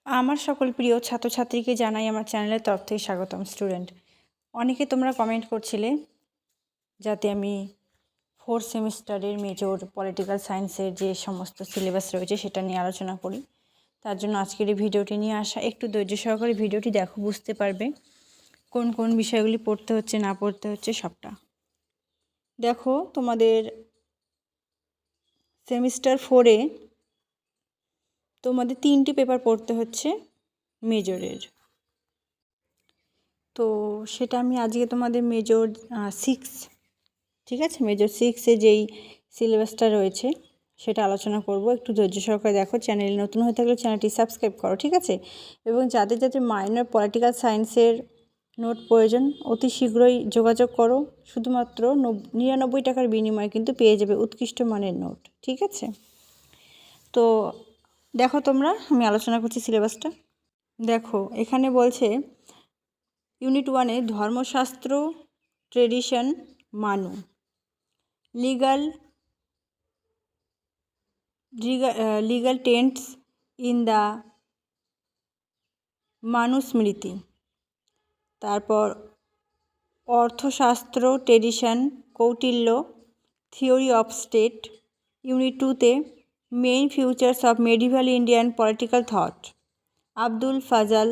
আমার সকল প্রিয় ছাত্রছাত্রীকে জানাই আমার চ্যানেলের তরফ থেকে স্বাগতম। স্টুডেন্ট, অনেকে তোমরা কমেন্ট করছিলে যাতে আমি 4th সেমিস্টারের মেজর পলিটিক্যাল সায়েন্সের যে সমস্ত সিলেবাস রয়েছে সেটা নিয়ে আলোচনা করি। তার জন্য আজকের এই ভিডিওটি নিয়ে আসা। একটু ধৈর্য সহকারে ভিডিওটি দেখো, বুঝতে পারবে কোন কোন বিষয়গুলি পড়তে হচ্ছে না পড়তে হচ্ছে সবটা। দেখো, তোমাদের সেমিস্টার 4-এ তোমাদের 3টি পেপার পড়তে হচ্ছে মেজরের। তো সেটা আমি আজকে তোমাদের মেজর 6, ঠিক আছে, মেজর 6-এ যেই সিলেবাসটা রয়েছে সেটা আলোচনা করব। একটু ধৈর্য সহকারে দেখো। চ্যানেল নতুন হয়ে থাকলে চ্যানেলটি সাবস্ক্রাইব করো, ঠিক আছে। এবং যাদের যাদের মাইনর পলিটিক্যাল সায়েন্সের নোট প্রয়োজন অতি শীঘ্রই যোগাযোগ করো। শুধুমাত্র 99 টাকার বিনিময়ে কিন্তু পেয়ে যাবে উৎকৃষ্ট মানের নোট, ঠিক আছে। তো দেখো তোমরা, আমি আলোচনা করছি সিলেবাসটা। দেখো, এখানে বলছে ইউনিট 1-এ Dharmashastra, tradition, Manu, legal texts in the Manusmriti. তারপর Arthashastra, tradition, Kautilya, theory of state. Unit 2-তে main features of medieval Indian political thought, Abdul Fazal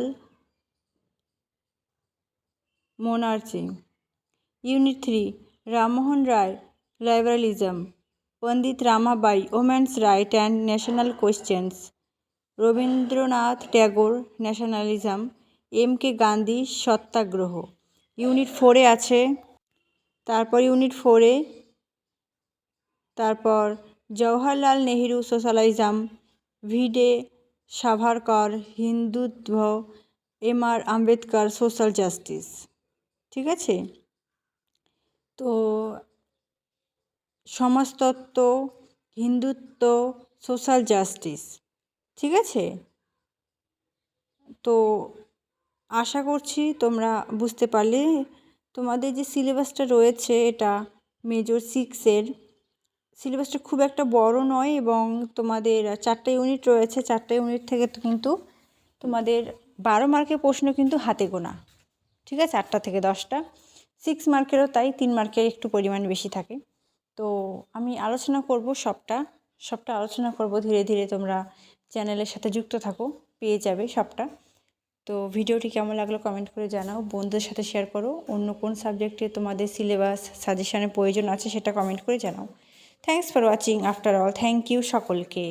monarchy. Unit 3 Rammohan Roy, liberalism, Pandit Ramabai, women's right and national questions, Rabindranath Tagore, nationalism, M K. Gandhi, Satyagraha. Unit 4-এ আছে। তারপর ইউনিট 4-এ তারপর Jawaharlal Nehru, socialism, V D Savarkar, Hindutva, M R. Ambedkar, social justice, ঠিক আছে। তো সমাজতত্ত্ব, হিন্দুত্ব, সোশ্যাল জাস্টিস, ঠিক আছে। তো আশা করছি তোমরা বুঝতে পারলে। তোমাদের যে সিলেবাসটা রয়েছে এটা মেজর 6-এর সিলেবাসটা খুব একটা বড় নয় এবং তোমাদের 4টা ইউনিট রয়েছে। 4টা ইউনিট থেকে কিন্তু তোমাদের 12 মার্কের প্রশ্ন কিন্তু হাতে গোনা, ঠিক আছে। 8টা থেকে 10টা, 6 মার্কেরও তাই, 3 মার্কের একটু পরিমাণ বেশি থাকে। তো আমি আলোচনা করব সবটা আলোচনা করব ধীরে ধীরে। তোমরা চ্যানেলের সাথে যুক্ত থাকো, পেয়ে যাবে সবটা। তো ভিডিওটি কেমন লাগলো কমেন্ট করে জানাও, বন্ধুদের সাথে শেয়ার করো। অন্য কোন সাবজেক্টে তোমাদের সিলেবাস সাজেশনের প্রয়োজন আছে সেটা কমেন্ট করে জানাও। Thanks for watching after all. Thank you সকলকে।